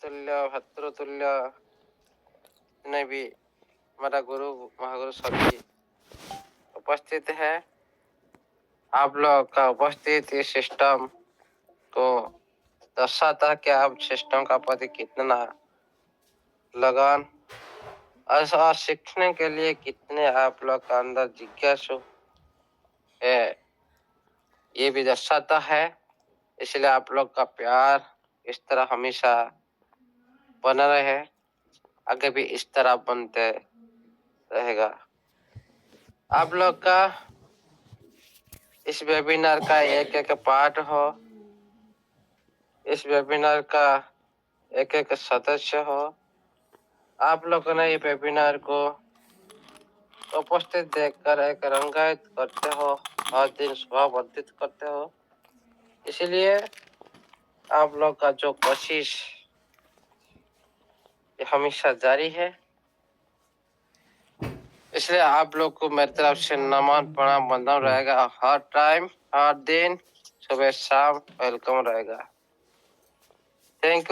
पितृतुल्य भतृतुल्य जितने भी हमारा गुरु महागुरु सभी उपस्थित है। आप लोग का उपस्थित इस सिस्टम को दर्शाता कि आप सिस्टम का प्रति कितना लगन और सीखने के लिए कितने आप लोग का अंदर जिज्ञासु है, ये भी दर्शाता है। इसलिए आप लोग का प्यार इस तरह हमेशा बना रहे, आगे भी इस तरह बनते रहेगा। आप लोग का इस वेबिनार का एक एक पार्ट हो, इस वेबिनार का एक एक सदस्य हो, आप लोगों ने ये वेबिनार को उपस्थित देखकर एक रंगायत करते हो और दिन स्वभाव वर्धित करते हो। इसलिए आप लोग का जो कोशिश ये हमेशा जारी है। इसलिए आप लोग को मेरी तरफ से नमन प्रणाम बंधन रहेगा। हर टाइम हर दिन सुबह शाम वेलकम रहेगा। थैंक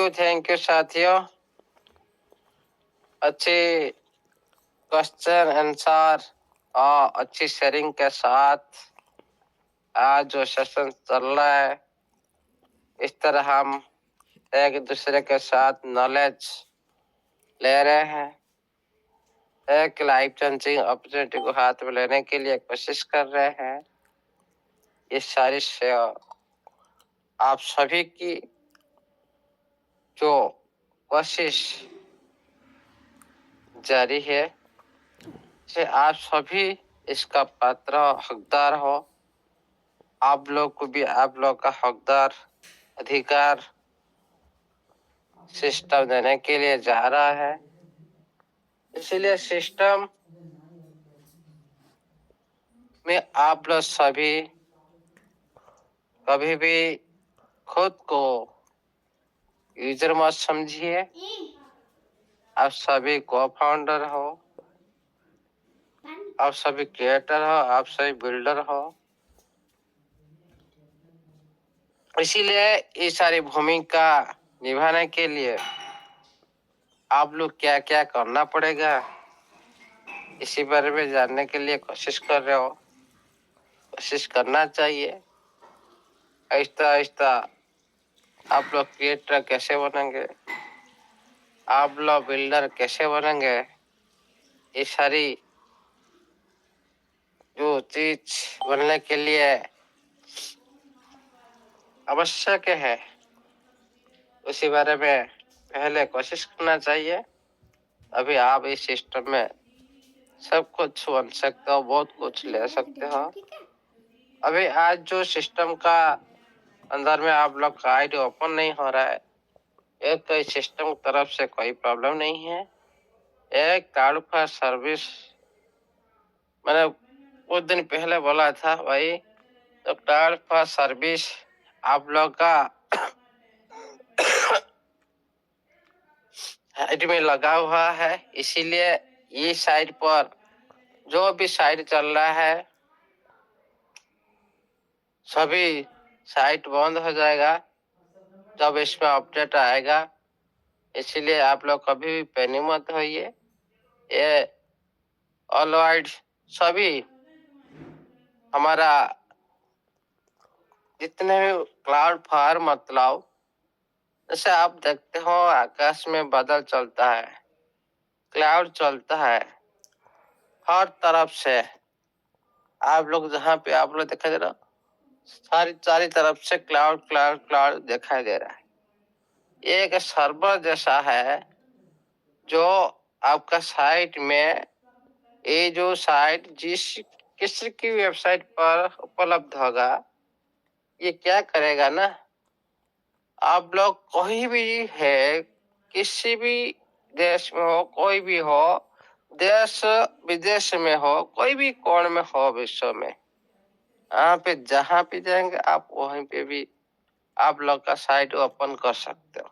यू साथियों। अच्छी क्वेश्चन आंसर और अच्छी शेयरिंग के साथ आज जो सेशन चल रहा है, इस तरह हम एक दूसरे के साथ नॉलेज ले रहे हैं, एक लाइफ चेंजिंग अपॉर्चुनिटी को हाथ में लेने के लिए कोशिश कर रहे हैं। ये सारी सेवा आप सभी की जो कोशिश जारी है, से आप सभी इसका पात्र हकदार हो। आप लोग को भी आप लोग का हकदार अधिकार सिस्टम देने के लिए जा रहा है। इसलिए सिस्टम में आप लोग सभी कभी भी खुद को यूजर मत समझिए। आप सभी को फाउंडर हो, आप सभी क्रिएटर हो, आप सभी बिल्डर हो। इसीलिए ये सारी भूमिका निभाने के लिए आप लोग क्या क्या करना पड़ेगा, इसी बारे में जानने के लिए कोशिश कर रहे हो। कोशिश करना चाहिए। आहिस्ता आहिस्ता आप लोग क्रिएटर कैसे बनेंगे, आप लोग बिल्डर कैसे बनेंगे, ये सारी जो चीज बनने के लिए आवश्यक है, उसी बारे में पहले कोशिश करना चाहिए। अभी आप इस सिस्टम में सब कुछ बन सकते हो, बहुत कुछ ले सकते हो। अभी आज जो सिस्टम का अंदर में आप लोग का आईडी ओपन नहीं हो रहा है, एक कोई सिस्टम की तरफ से कोई प्रॉब्लम नहीं है। एक क्लाउड फॉर सर्विस मैंने कुछ दिन पहले बोला था भाई, तो क्लाउड फॉर सर्विस आप लोग का आईडी में लगा हुआ है। इसीलिए ये साइट पर जो भी साइट चल रहा है, सभी साइट बंद हो जाएगा जब इसमें अपडेट आएगा। इसीलिए आप लोग कभी भी पैनिक मत होइए। ये ऑलराइट सभी हमारा जितने भी क्लाउड फार मतलब, जैसे आप देखते हो आकाश में बादल चलता है, क्लाउड चलता है हर तरफ से। आप लोग जहाँ पे आप लोग दिखाई दे रहा, सारी चारी तरफ से क्लाउड क्लाउड क्लाउड दिखाई दे रहा है। ये एक सर्वर जैसा है जो आपका साइट में, ये जो साइट जिस किसी की वेबसाइट पर उपलब्ध होगा, ये क्या करेगा ना, आप लोग कोई भी है, किसी भी देश में हो, कोई भी हो, देश विदेश में हो, कोई भी कोण में हो विश्व में, यहाँ पे जहाँ पे जाएंगे आप वहीं पे भी आप लोग का साइट ओपन कर सकते हो।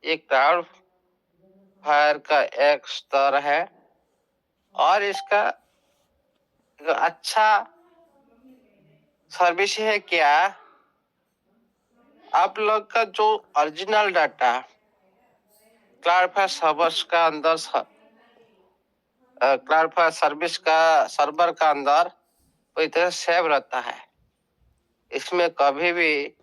ये क्लाउड फायर का एक स्तर है और इसका अच्छा सर्विस है क्या, आप लोग का जो ओरिजिनल डाटा क्लाउडफ्लाई सर्वर्स का अंदर क्लाउडफ्लाई सर्विस का सर्वर का अंदर पूरी तरह सेव रहता है। इसमें कभी भी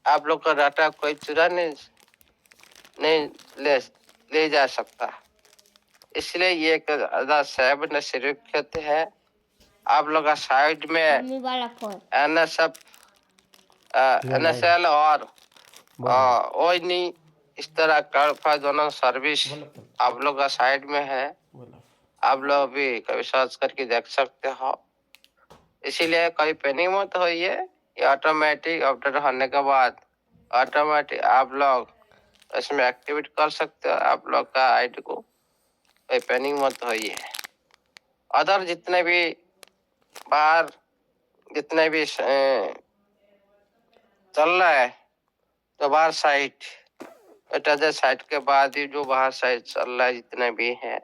आप लोग का डाटा कोई चुरा नहीं ले जा सकता। इसलिए ये एक ज़्यादा सेव न सुरक्षित है। आप लोग का साइड में NSL और ONI इस तरह क्लाउडफ्लाई दोनों सर्विस आप लोग का साइड में है। आप लोग भी कभी सर्च करके देख सकते हो। इसीलिए कोई पैनिक मत होइए। ये ऑटोमेटिक अपडेट होने के बाद ऑटोमेटिक आप लोग इसमें एक्टिवेट कर सकते हो आप लोग का आईडी को। कोई पैनिक मत होइए। अदर जितने भी बाहर जितने भी चल रहा है तो बाहर साइट साइट के बाद ही जो बाहर साइट चल रहा है जितने भी है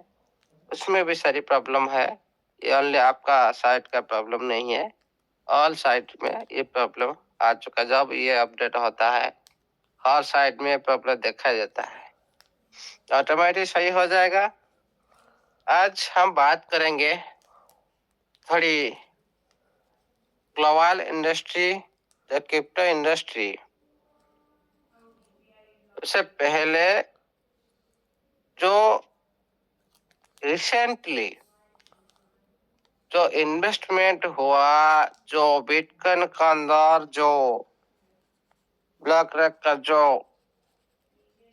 उसमें भी सारी प्रॉब्लम है। ये ओनली आपका साइट का प्रॉब्लम नहीं है, ऑल साइट में ये प्रॉब्लम आ चुका। जब ये अपडेट होता है हर साइट में प्रॉब्लम देखा जाता है, ऑटोमेटिक सही हो जाएगा। आज हम बात करेंगे थोड़ी ग्लोबल इंडस्ट्री या क्रिप्टो इंडस्ट्री। उससे पहले जो रिसेंटली जो इन्वेस्टमेंट हुआ, जो बिटकॉइन का अंदर जो ब्लैक रैक का जो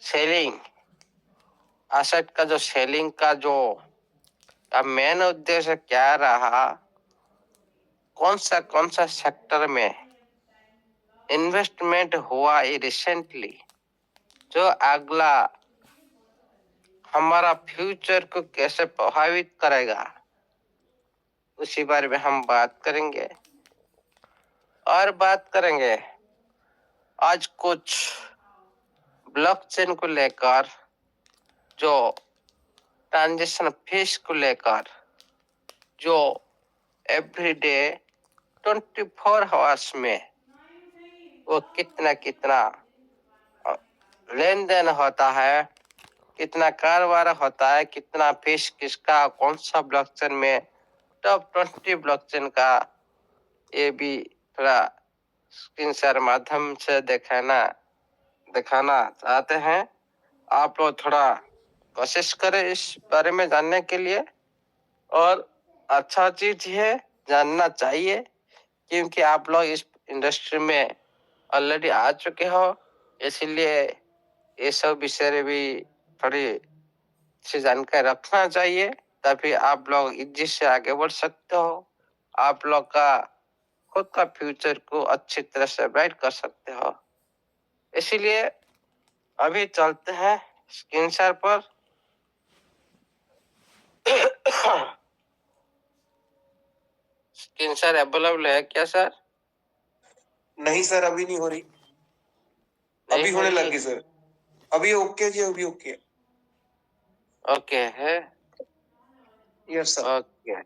सेलिंग एसेट का जो सेलिंग का जो मेन उद्देश्य क्या रहा, कौन सा सेक्टर में इन्वेस्टमेंट हुआ ये रिसेंटली, जो अगला हमारा फ्यूचर को कैसे प्रभावित करेगा, उसी बारे में हम बात करेंगे। और बात करेंगे आज कुछ ब्लॉकचेन को लेकर, जो ट्रांजेक्शन फीस को लेकर, जो एवरीडे 24 आवर्स में वो कितना लेन देन होता है, कितना कारोबार होता है, कितना फीस किसका, कौन सा ब्लॉकचेन में, टॉप 20 ब्लॉकचेन का, ये भी थोड़ा स्क्रीन शेयर माध्यम से दिखाना चाहते हैं। आप लोग थोड़ा कोशिश करें इस बारे में जानने के लिए, और अच्छा चीज है, जानना चाहिए, क्योंकि आप लोग इस इंडस्ट्री में ऑलरेडी आ चुके हो। इसलिए ये सब विषय भी थोड़ी सी जानकारी रखना चाहिए, तभी आप लोग इजी से आगे बढ़ सकते हो। आप लोग का खुद का फ्यूचर को अच्छी तरह से ब्राइट कर सकते हो। इसीलिए अभी चलते हैं स्क्रीन शेयर पर। स्क्रीन शेयर अवेलेबल है क्या सर? नहीं सर, अभी नहीं हो रही। अभी होने लगी सर। अभी ओके जी, अभी ओके। ओके है। Yes sir. ओके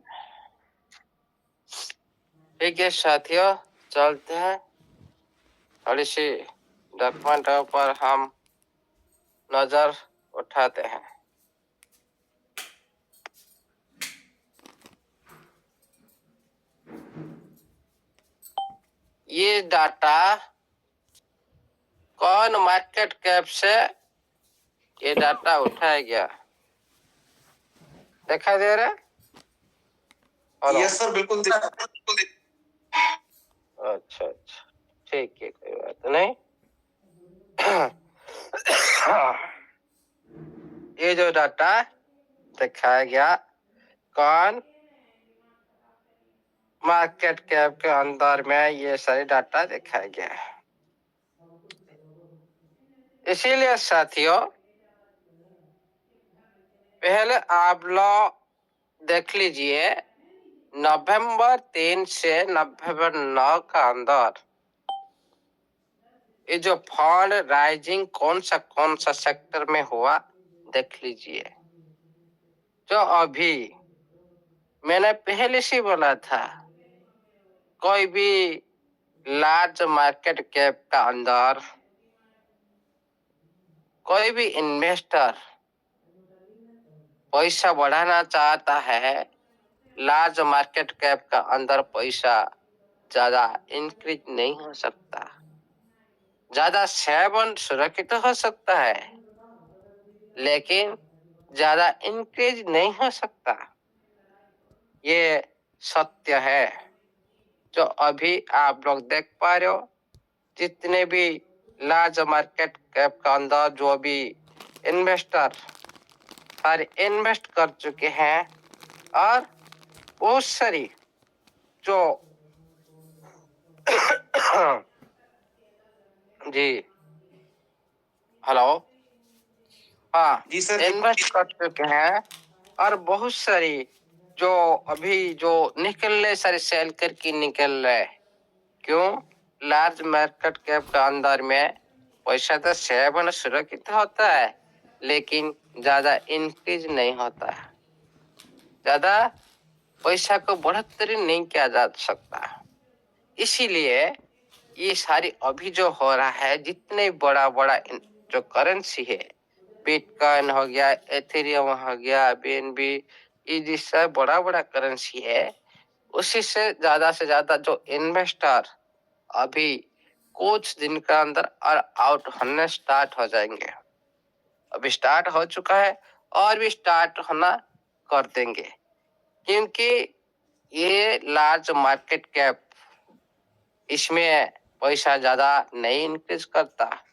ठीक है साथियों, चलते हैं थोड़ी सी डॉक्यूमेंटों पर हम नजर उठाते हैं। ये डाटा कौन मार्केट कैप से ये डाटा उठाया गया, दिखाई दे रहा है? यस सर, बिल्कुल अच्छा ठीक है, कोई बात नहीं। ये जो डाटा दिखाया गया कौन मार्केट कैप के अंदर में, ये सारी डाटा दिखाया गया है। इसीलिए साथियों पहले आप लोग देख लीजिए, नवंबर 3 से नवंबर 9 का अंदर ये जो फंड राइजिंग कौन सा सेक्टर में हुआ देख लीजिए। जो अभी मैंने पहले से बोला था, कोई भी लार्ज मार्केट कैप का अंदर कोई भी इन्वेस्टर पैसा बढ़ाना चाहता है, लार्ज मार्केट कैप का अंदर पैसा ज्यादा इंक्रीज नहीं हो सकता, ज्यादा सेवन सुरक्षित हो सकता है, लेकिन ज्यादा इंक्रीज नहीं हो सकता। ये सत्य है जो अभी आप लोग देख पा रहे हो। जितने भी लार्ज मार्केट कैप का अंदर जो भी इन्वेस्टर सारे इन्वेस्ट कर चुके हैं, और बहुत सारी जो जी हेलो, हाँ, जी सर। इन्वेस्ट कर चुके हैं, और बहुत सारी जो अभी जो निकल रहे सारे सेल करके निकल रहे। क्यों? लार्ज मार्केट कैप का अंदर में पैसा तो सेवन सुरक्षित होता है, लेकिन ज्यादा इंक्रीज नहीं होता है, ज्यादा पैसा को बढ़ोतरी नहीं किया जा सकता। इसीलिए ये सारी अभी जो हो रहा है, जितने बड़ा बड़ा जो करेंसी है, बिटकॉइन हो गया, एथेरियम हो गया, बीएनबी, ये जिससे बड़ा बड़ा करेंसी है, उसी से ज्यादा जो इन्वेस्टर अभी कुछ दिन के अंदर और आउट होने स्टार्ट हो जाएंगे। अभी स्टार्ट हो चुका है और भी स्टार्ट होना कर देंगे, क्योंकि ये लार्ज मार्केट कैप, इसमें पैसा ज्यादा नहीं इंक्रीज करता।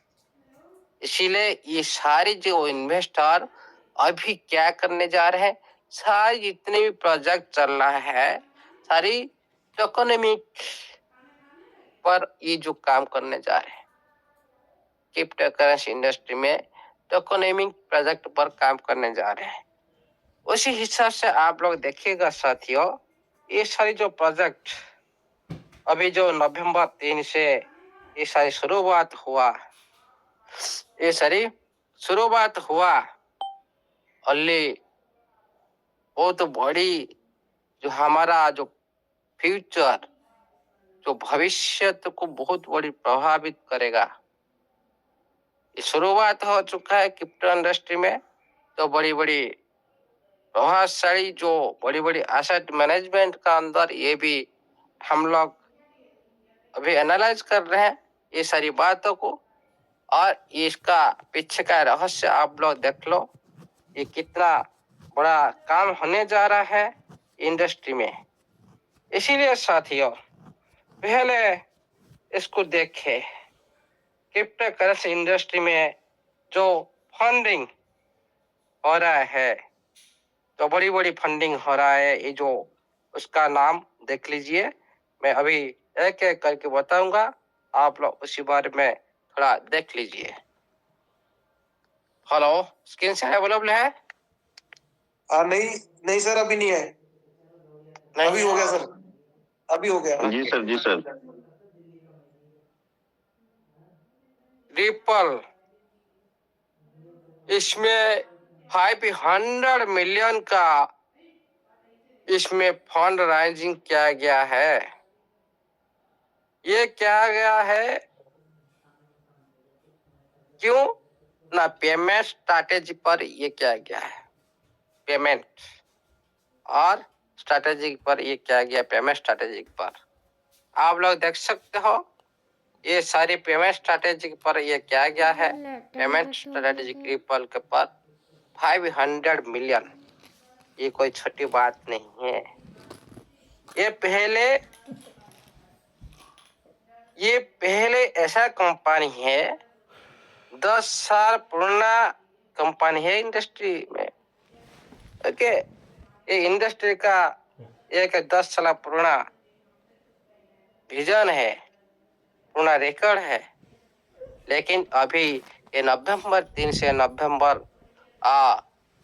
इसीलिए ये सारे जो इन्वेस्टर अभी क्या करने जा रहे हैं, सारे जितने भी प्रोजेक्ट चल रहा है, सारी इकोनॉमिक पर ये जो काम करने जा रहे हैं, क्रिप्टो करेंसी इंडस्ट्री में इकोनॉमिक प्रोजेक्ट पर काम करने जा रहे हैं। उसी हिसाब से आप लोग देखिएगा साथियों, ये सारी जो प्रोजेक्ट अभी जो नवंबर 3 से ये सारी शुरुआत हुआ, ये सारी शुरुआत हुआ, अल्ली बहुत बड़ी जो हमारा जो फ्यूचर, जो भविष्य को बहुत बड़ी प्रभावित करेगा। ये शुरुआत हो चुका है क्रिप्टो इंडस्ट्री में। तो बड़ी बड़ी प्रभावशाली जो बड़ी बड़ी एसेट मैनेजमेंट का अंदर, ये भी हम लोग अभी एनालाइज कर रहे हैं ये सारी बातों को, और इसका पीछे का रहस्य आप लोग देख लो, ये कितना बड़ा काम होने जा रहा है इंडस्ट्री में। इसीलिए साथियों, पहले इसको देखें, क्रिप्टो करेंसी इंडस्ट्री में जो फंडिंग हो रहा है, तो बड़ी बड़ी फंडिंग हो रहा है, ये जो उसका नाम देख लीजिए। मैं अभी एक एक करके बताऊंगा, आप लोग उसी बारे में थोड़ा देख लीजिए। हेलो, स्क्रीन से अवेलेबल है? नहीं नहीं सर, अभी नहीं है। नहीं अभी हो गया सर, अभी हो गया। जी सर, जी सर। रिपल, इसमें 500 मिलियन का इसमें फंड राइजिंग किया गया है। ये क्या गया है? क्यों ना पेमेंट स्ट्रैटेजी पर ये किया गया है, पेमेंट और स्ट्रैटेजी पर ये किया गया, पेमेंट स्ट्रैटेजी पर आप लोग देख सकते हो, ये सारी पेमेंट स्ट्रैटेजी पर ये किया गया है। पेमेंट स्ट्रैटेजी रिपल के पर 500 मिलियन, ये कोई छोटी बात नहीं है। ये पहले ऐसा कंपनी है, 10 साल पुराना कंपनी है इंडस्ट्री में। ओके, ये इंडस्ट्री का एक 10 साल पुराना विजन है, पुराना रिकॉर्ड है। लेकिन अभी ये नवंबर 3 से नवंबर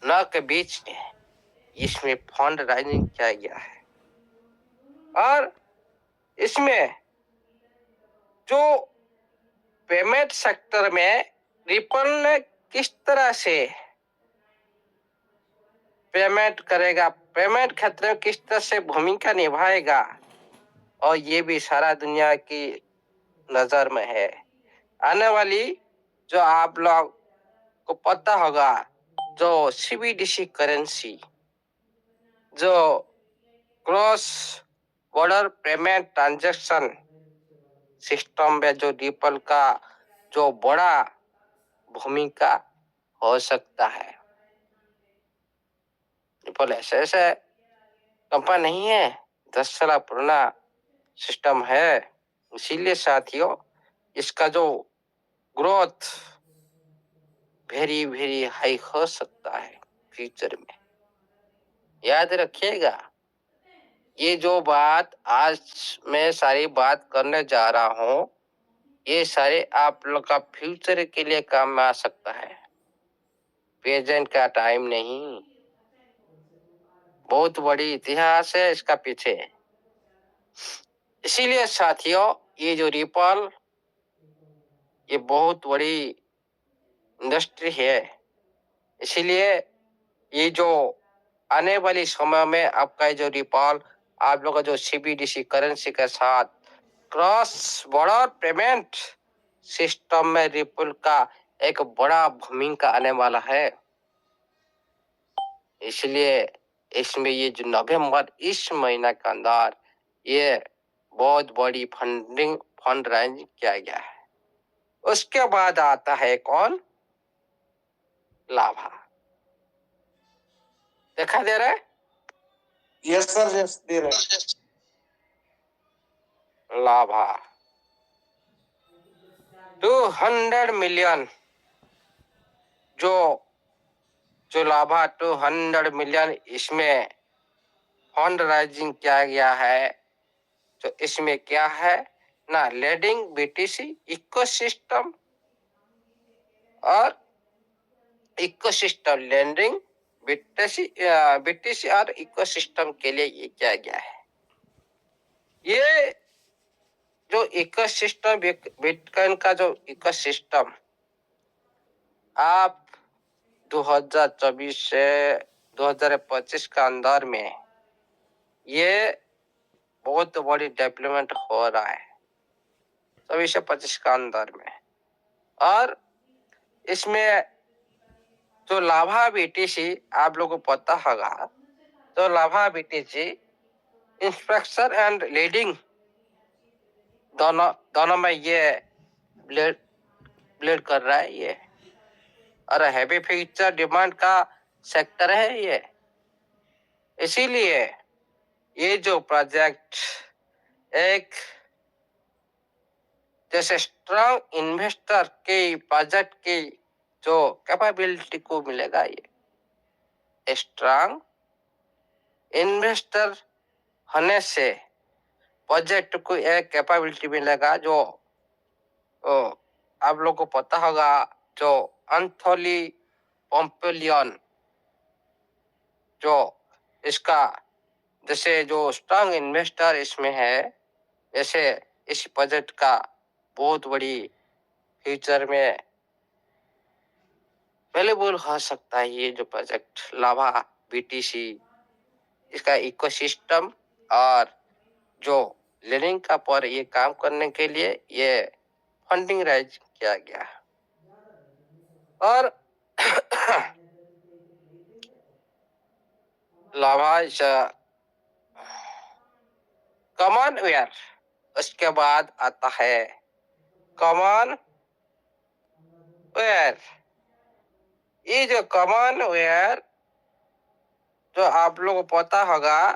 9 के बीच में इसमें फंड राइजिंग किया गया है, और इसमें जो पेमेंट सेक्टर में रिपल ने किस तरह से पेमेंट करेगा, पेमेंट क्षेत्र में किस तरह से भूमिका निभाएगा, और ये भी सारा दुनिया की नजर में है। आने वाली जो आप लोग को पता होगा जो सीबीडीसी करेंसी, जो cross border payment transaction system में जो रिपल का जो बड़ा भूमिका हो सकता है। रिपल ऐसे कंपनी नहीं है, 10 साल पुराना सिस्टम है। इसीलिए साथियों इसका जो ग्रोथ वेरी वेरी हाई हो सकता है फ्यूचर में। याद रखिएगा, ये जो बात आज मैं सारी बात करने जा रहा हूँ, ये सारे आप लोग का फ्यूचर के लिए काम में आ सकता है, प्रेजेंट का टाइम नहीं। बहुत बड़ी इतिहास है इसका पीछे। इसीलिए साथियों ये जो रिपल, ये बहुत बड़ी इंडस्ट्री है। इसीलिए ये जो आने वाली समय में आपका ये जो रिपल, आप लोग का जो सीबीडीसी करेंसी के साथ क्रॉस बॉर्डर पेमेंट सिस्टम में रिपल का एक बड़ा भूमिका आने वाला है। इसलिए इसमें ये जो नवंबर इस महीना के अंदर ये बहुत बड़ी फंड रेंज किया गया है। उसके बाद आता है कौन? लाभा। दिखाई दे रहा है? यस सर, यस दे रहे हैं। लाभा 200 मिलियन, जो लाभा 200 मिलियन, इसमें फंड राइजिंग किया गया है। तो इसमें क्या है ना, लेडिंग बीटीसी इकोसिस्टम और इकोसिस्टम लेंडिंग बीटीसी और इकोसिस्टम के लिए ये किया गया है। ये जो इकोसिस्टम, बिटकॉइन का जो इकोसिस्टम आप 2024 से 2025 का अंदर में ये बहुत बड़ी डेवलपमेंट हो रहा है, 24 से 25 का अंदर में। और इसमें जो लाभा बीटीसी आप लोगों को पता होगा, तो लाभा बीटीसी इंस्पेक्शन एंड लीडिंग दोनों में ये ब्लेड कर रहा है ये, और हैवी फ्यूचर डिमांड का सेक्टर है ये। इसीलिए ये जो प्रोजेक्ट एक जैसे स्ट्रॉन्ग इन्वेस्टर के बजट की जो कैपेबिलिटी को मिलेगा, ये स्ट्रॉन्ग इन्वेस्टर होने से प्रोजेक्ट को एक कैपेबिलिटी मिलेगा। जो आप लोग को पता होगा, जो एंथोनी पोम्पिलियन, जो इसका जैसे जो स्ट्रॉन्ग इन्वेस्टर इसमें है, जैसे इस प्रोजेक्ट का बहुत बड़ी फ्यूचर में वैल्यूबल हो सकता है। ये जो प्रोजेक्ट लाभा बीटीसी, इसका इकोसिस्टम और जो लेनिंग का पर ये काम करने के लिए ये फंडिंग राइज किया गया। और लाभा कॉमनवेयर, उसके बाद आता है कॉमनवेयर। ये जो कॉमनवेयर, जो आप लोगों को पता होगा,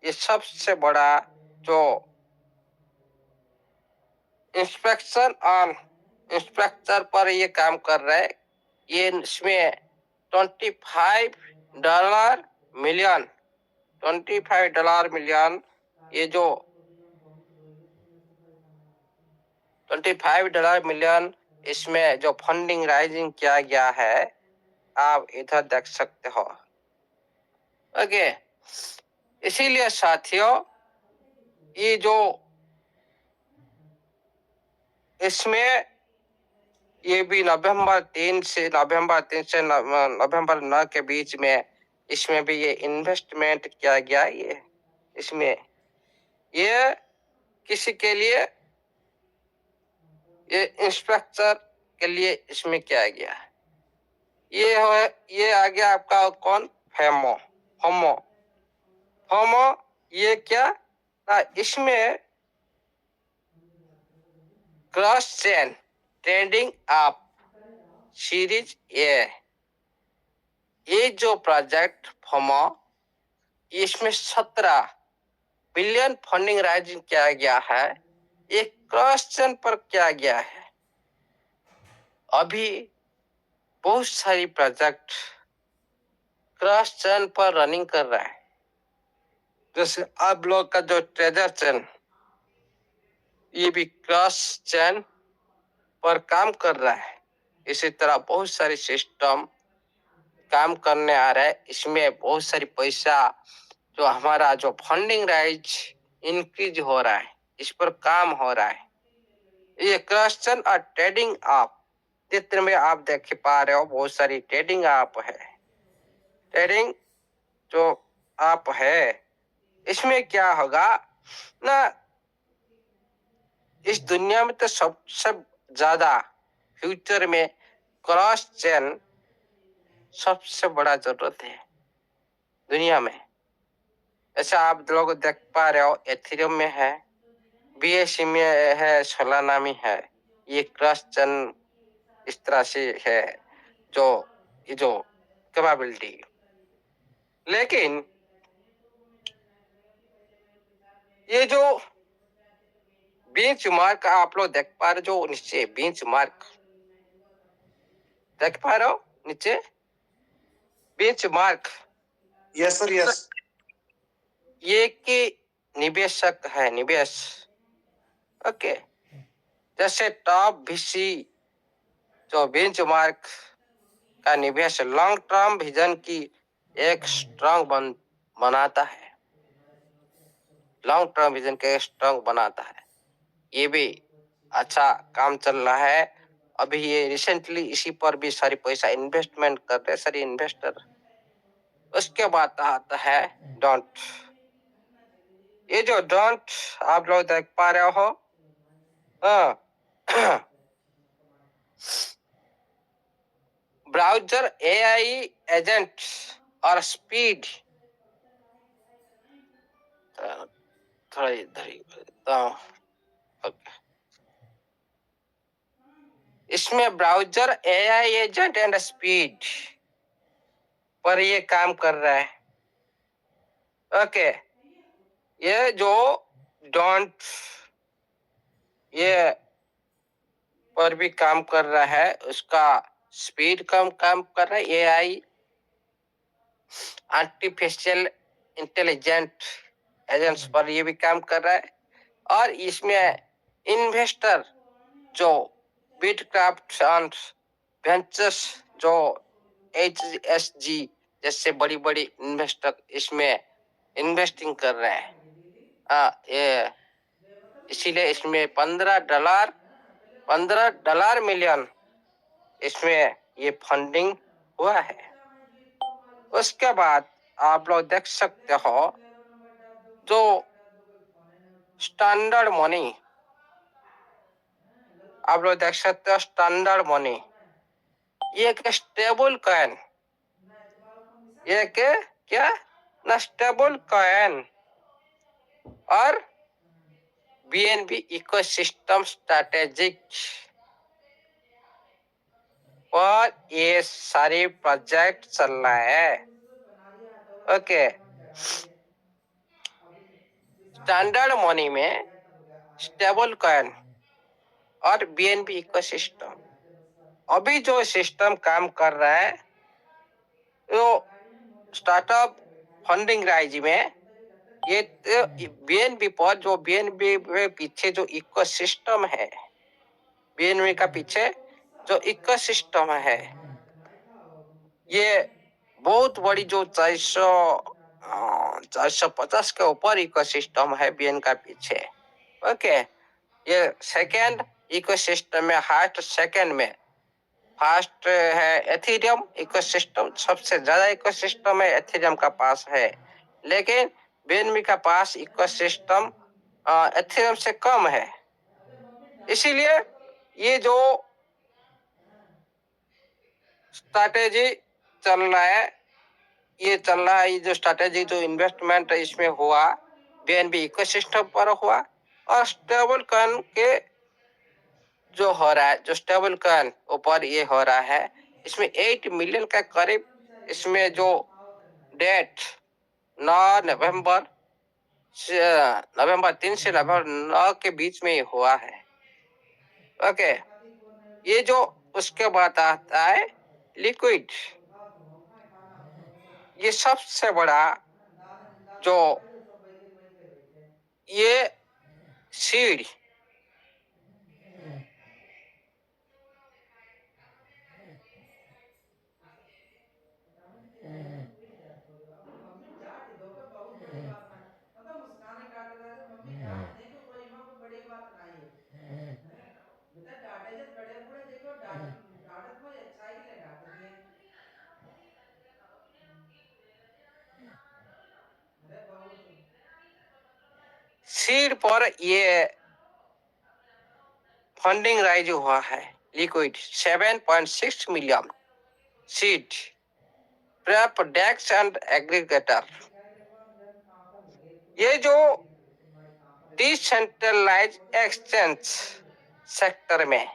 ये सबसे बड़ा जो इंस्पेक्टर पर ये काम कर रहा है। ये इसमें $25 मिलियन, ये जो $25 मिलियन इसमें जो फंडिंग राइजिंग किया गया है, आप इधर देख सकते हो। ओके, इसीलिए साथियों ये जो इसमें ये भी नवंबर 3 से नवंबर 9 के बीच में इसमें भी ये इन्वेस्टमेंट किया गया। ये इसमें ये किसी के लिए, ये इंस्ट्रक्चर के लिए इसमें किया गया। ये आ गया आपका कौन, फेमो, होमो। होमो ये क्या, इसमें क्रॉस चेन ट्रेडिंग आप सीरीज ये जो प्रोजेक्ट होमो, इसमें 17 बिलियन फंडिंग राइजिंग किया गया है। ये क्रॉस चेन पर किया गया है। अभी बहुत सारी प्रोजेक्ट क्रॉस चेन पर रनिंग कर रहा है। जैसे आप लोग का जो ट्रेजर चेन, ये भी क्रॉस चेन पर काम कर रहा है। इसी तरह बहुत सारे सिस्टम काम करने आ रहा है। इसमें बहुत सारी पैसा जो हमारा जो फंडिंग राइज इंक्रीज हो रहा है, इस पर काम हो रहा है। ये क्रॉस चेन और ट्रेडिंग आप चित्र में आप देख पा रहे हो, बहुत सारी ट्रेडिंग आप है। ट्रेडिंग जो आप है, इसमें क्या होगा ना, इस दुनिया में तो सबसे ज्यादा फ्यूचर में क्रॉस चेन सबसे बड़ा जरूरत है दुनिया में। ऐसा आप लोग देख पा रहे हो, एथेरियम में है, बीएससी में है, सोलाना में है। ये क्रॉस चेन इस तरह से है जो ये जो कैपेबिलिटी। लेकिन ये जो बेंच मार्क आप लोग देख पा रहे हो, जो नीचे बेंच मार्क देख पा रहे हो, नीचे bench mark, yes sir, yes. ये कि निवेशक है, निवेश। ओके, जैसे टॉप VC जो बेंच मार्क का निवेश लॉन्ग टर्म विजन की एक स्ट्रांग बनाता है, लॉन्ग टर्म विजन के स्ट्रांग बनाता है। ये भी अच्छा काम चल रहा है। अभी ये रिसेंटली इसी पर भी सारी पैसा इन्वेस्टमेंट कर रहे सारे इन्वेस्टर। उसके बाद आता है डोंट। ये जो डोंट आप लोग देख पा रहे हो, ब्राउजर AI एजेंट और स्पीड, थोड़ा इधर ही ओके। इसमें browser AI agent and speed पर ये काम कर रहा है। ओके, ये जो डोंट ये पर भी काम कर रहा है, उसका स्पीड कम काम कर रहा है। AI आर्टिफिशियल इंटेलिजेंट एजेंट्स पर ये भी काम कर रहा है। और इसमें इन्वेस्टर जो बिटक्राफ्ट एंड वेंचर्स जो HSG जैसे बड़ी बड़ी इन्वेस्टर इसमें इन्वेस्टिंग कर रहे हैं। ये इसीलिए इसमें $15 मिलियन इसमें ये फंडिंग हुआ है। उसके बाद आप लोग देख सकते हो जो स्टैंडर्ड मनी, आप लोग देख सकते हो स्टैंडर्ड मनी, ये एक स्टेबल कॉइन, ये के क्या ना स्टेबल कॉइन और BNB इकोसिस्टम स्ट्रैटेजिक और ये सारे प्रोजेक्ट चल रहा है। ओके, स्टैंडर्ड मनी में स्टेबल कॉइन और BNB इकोसिस्टम, अभी जो सिस्टम काम कर रहा है तो स्टार्टअप फंडिंग राइज में ये BNB पर, जो BNB के पीछे जो इकोसिस्टम है, BNB का पीछे जो इकोसिस्टम है, ये बहुत बड़ी जो 450 के ऊपर इकोसिस्टम है BN का पीछे। ओके, ये सेकेंड इकोसिस्टम में हास्ट, सेकेंड में फास्ट है एथेरियम इकोसिस्टम, सबसे ज्यादा इकोसिस्टम है एथेरियम का पास है। लेकिन BNB का पास इकोसिस्टम एथेरियम से कम है। इसीलिए ये जो स्ट्रैटेजी चल रहा है, ये चल रहा है, ये जो स्ट्रैटेजी जो इन्वेस्टमेंट इसमें हुआ बीएनबी इकोसिस्टम पर हुआ और स्टेबल कॉइन के जो हो रहा है, जो स्टेबल कॉइन ऊपर ये हो रहा है, इसमें 8 मिलियन का करीब इसमें जो डेट 9 नवंबर 3 से नवंबर 9 के बीच में ये हुआ है। ओके, ये जो उसके बाद आता है लिक्विड, ये सबसे बड़ा जो ये सीड मतलब मुस्कान काट रहा है मम्मी डांट नहीं तो कोई मां कोई बड़ी बात नहीं है बेटा डांटे जब बड़े बूढ़े देखो डांटत में अच्छा ही ले डांट दिए अरे बहुत सीड पर ये फंडिंग राइज हुआ है। Liquid 7.6 million seed perp DEX and aggregator, ये जो डिसेंट्रलाइज एक्सचेंज सेक्टर में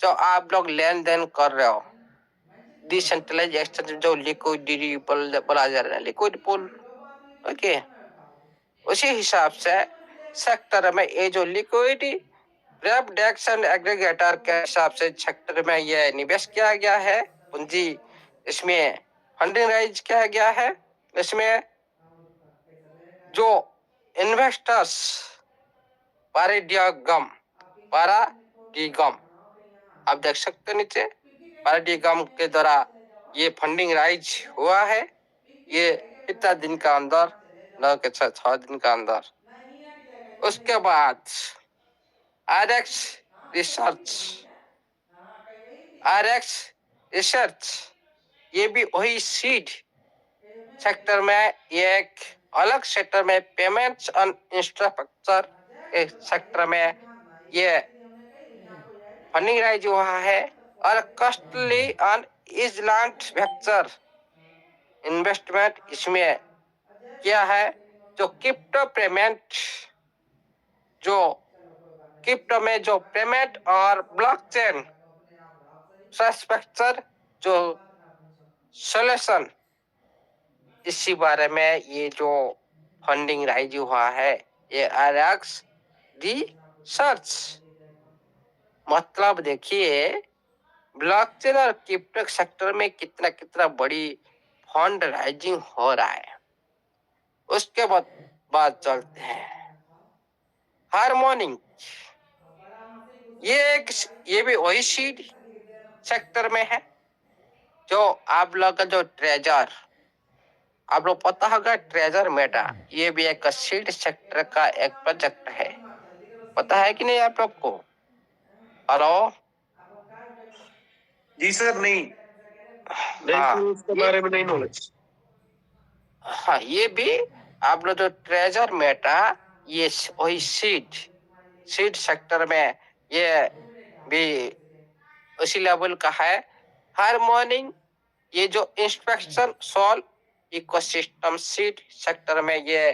जो आप लोग लेन देन कर रहे हो, डिसेंट्रलाइज एक्सचेंज जो लिक्विडिटी बोला जा रहा है, लिक्विड पूल, ओके, उसी हिसाब से सेक्टर में ये जो liquidity perp DEX and aggregator के हिसाब से सेक्टर में ये निवेश किया गया है, पूंजी इसमें फंडिंग राइज किया गया है। इसमें जो इन्वेस्टर्स पाराडिगम आप देख सकते हो नीचे, पाराडिगम के द्वारा ये फंडिंग राइज हुआ है। ये कितना दिन का अंदर, 9 के 6 दिन का अंदर। उसके बाद आरएक्स रिसर्च, आरएक्स रिसर्च ये भी वही सीड सेक्टर में, ये एक अलग सेक्टर में पेमेंट्स एंड इंफ्रास्ट्रक्चर सेक्टर में ये फंडिंग राइज हुआ है। और costly and island venture investment इसमें क्या है, जो क्रिप्टो पेमेंट, जो क्रिप्टो में जो पेमेंट और ब्लॉकचेन इंफ्रास्ट्रक्चर जो सोल्यूशन, इसी बारे में ये जो फंडिंग राइज हुआ है, ये आरएक्स रिसर्च। मतलब देखिए ब्लॉकचेन और क्रिप्टो सेक्टर में कितना कितना बड़ी फंड राइजिंग हो रहा है। उसके बाद चलते हैं हार्मोनिक, ये भी वही सीड सेक्टर में है। जो आप लोग का जो ट्रेजर, आप लोग पता होगा ट्रेजर मेटा, ये भी एक सीड सेक्टर का एक प्रोजेक्ट है, पता है कि नहीं आप लोग को? हेलो जी सर, नहीं हाँ, उसके बारे में नहीं नॉलेज। हाँ, ये भी आप लोग जो ट्रेजर मेटा, ये वही सीड सेक्टर में ये भी उसी लेवल का है। हार्मोनिक ये जो inspection Sol ecosystem seed sector में ये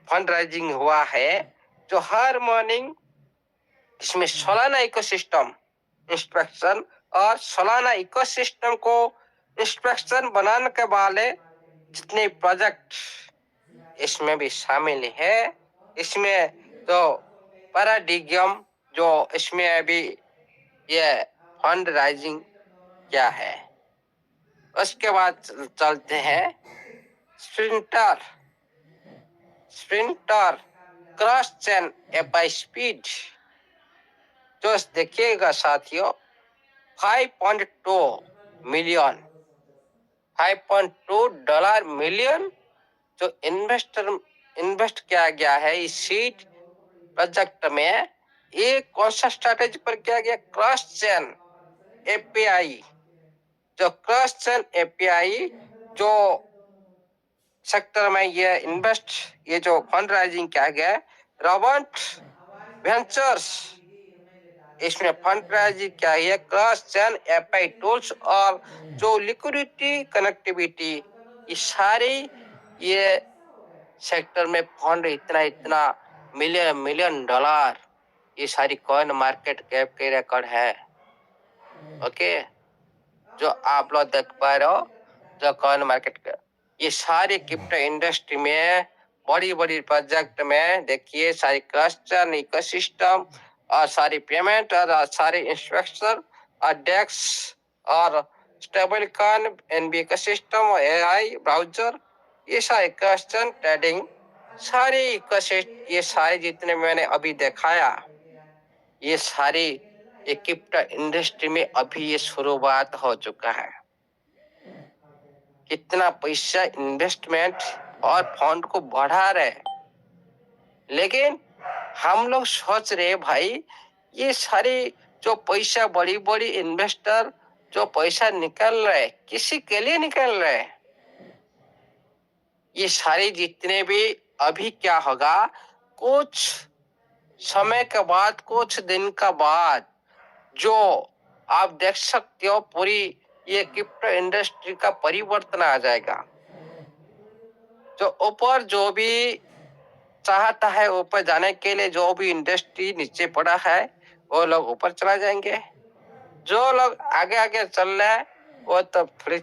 फंड राइजिंग हुआ है। जो हार्मोनिक इसमें सालाना इकोसिस्टम इंस्पेक्शन और सालाना इकोसिस्टम को इंस्पेक्शन बनाने के वाले जितने प्रोजेक्ट इसमें भी शामिल है। इसमें तो पैराडिगम जो इसमें अभी ये फंड राइजिंग क्या है। उसके बाद चलते हैं स्प्रिंटर, क्रॉस चेन एपाई स्पीड, जो देखिएगा साथियों 5.2 मिलियन, $5.2 मिलियन जो इन्वेस्ट किया गया है इस सीड प्रोजेक्ट में। ये कौन सा स्ट्रैटेजी पर किया गया? क्रॉस चेन एपीआई, जो क्रॉस चेन एपीआई जो सेक्टर में ये जो फंड राइजिंग किया गया, रॉबर्ट वेंचर्स इसमें फंड राइजिंग क्या है, क्रॉस चेन एपीआई टूल्स और जो लिक्विडिटी कनेक्टिविटी, ये सारे ये सेक्टर में फंड इतना इतना मिलियन मिलियन डॉलर, ये सारी कॉइन मार्केट कैप के रिकॉर्ड है। ओके, जो आप लोग देख पा रहे हो, जो कॉइन मार्केट का ये सारी क्रिप्टो इंडस्ट्री में बड़ी बड़ी प्रोजेक्ट में देखिए सारी क्लस्टर इकोसिस्टम और सारी पेमेंट और सारे इंस्ट्रक्टर और डेक्स और स्टेबल कॉइन एनबी इकोसिस्टम और एआई ब्राउजर, ये सारे क्लस्टर ट्रेडिंग सारे इकोसिस्टम, ये सारे जितने मैंने अभी दिखाया, ये सारी ये क्रिप्टो इंडस्ट्री में अभी ये शुरुआत हो चुका है। कितना पैसा इन्वेस्टमेंट और फंड को बढ़ा रहे, लेकिन हम लोग सोच रहे भाई ये सारी जो पैसा बड़ी बड़ी इन्वेस्टर जो पैसा निकल रहे किसी के लिए निकल रहे, ये सारे जितने भी अभी क्या होगा, कुछ समय के बाद कुछ दिन का बाद जो आप देख सकते हो पूरी ये क्रिप्टो इंडस्ट्री का परिवर्तन आ जाएगा। जो ऊपर जो भी चाहता है ऊपर जाने के लिए, जो भी इंडस्ट्री नीचे पड़ा है वो लोग ऊपर चला जाएंगे, जो लोग आगे आगे चल रहे हैं वो तो थोड़ी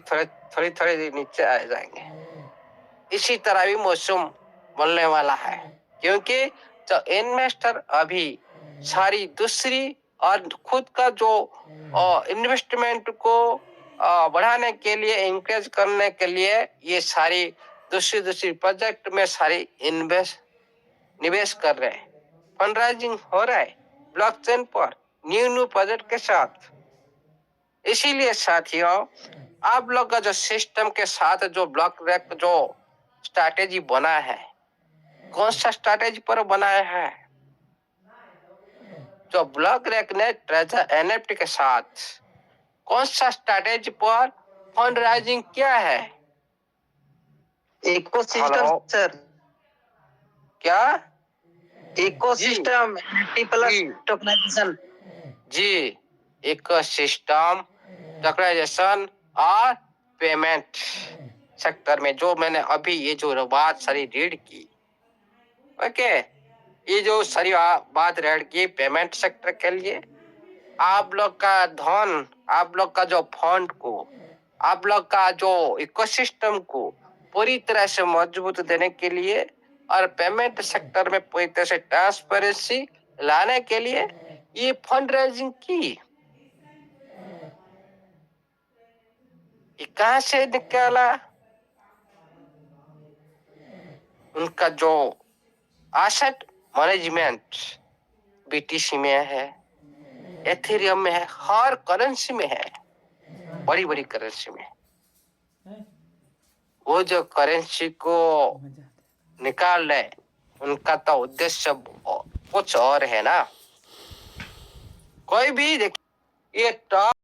थोड़ी नीचे आ जाएंगे। इसी तरह भी मौसम बनने वाला है, क्योंकि जो इन्वेस्टर अभी सारी दूसरी और खुद का जो इन्वेस्टमेंट को बढ़ाने के लिए इंकरेज करने के लिए ये सारी दूसरी प्रोजेक्ट में सारी निवेश कर रहे हैं, फंड राइजिंग हो रहा है ब्लॉकचेन पर न्यू प्रोजेक्ट के साथ। इसीलिए साथियों, आप लोग का जो सिस्टम के साथ जो ब्लॉक रेक जो स्ट्रैटेजी बना है, कौन सा स्ट्रैटेजी पर बनाया है, जो ब्लॉक रेक ने ट्रेजर एनएफटी के साथ कौन सा स्ट्रैटेजी पर फंड राइजिंग किया है? इकोसिस्टम सर, क्या इकोसिस्टम प्लस टोकनाइजेशन जी, इकोसिस्टम टोकनाइजेशन और पेमेंट सेक्टर में जो मैंने अभी ये जो बात सारी रीड की, ओके, ये जो सारी बात रीड की पेमेंट सेक्टर के लिए, आप लोग का धन, आप लोग का जो फंड को, आप लोग का जो इकोसिस्टम को पूरी तरह से मजबूत देने के लिए और पेमेंट सेक्टर में पूरी तरह से ट्रांसपेरेंसी लाने के लिए ये फंड रेजिंग की। ये कहां से निकाला? उनका जो एसेट मैनेजमेंट बीटीसी में है, एथेरियम में है, हर करेंसी में है, बड़ी बड़ी करेंसी में। वो जो करेंसी को निकाल रहे उनका तो उद्देश्य कुछ और है ना। कोई भी देखिए ये टॉप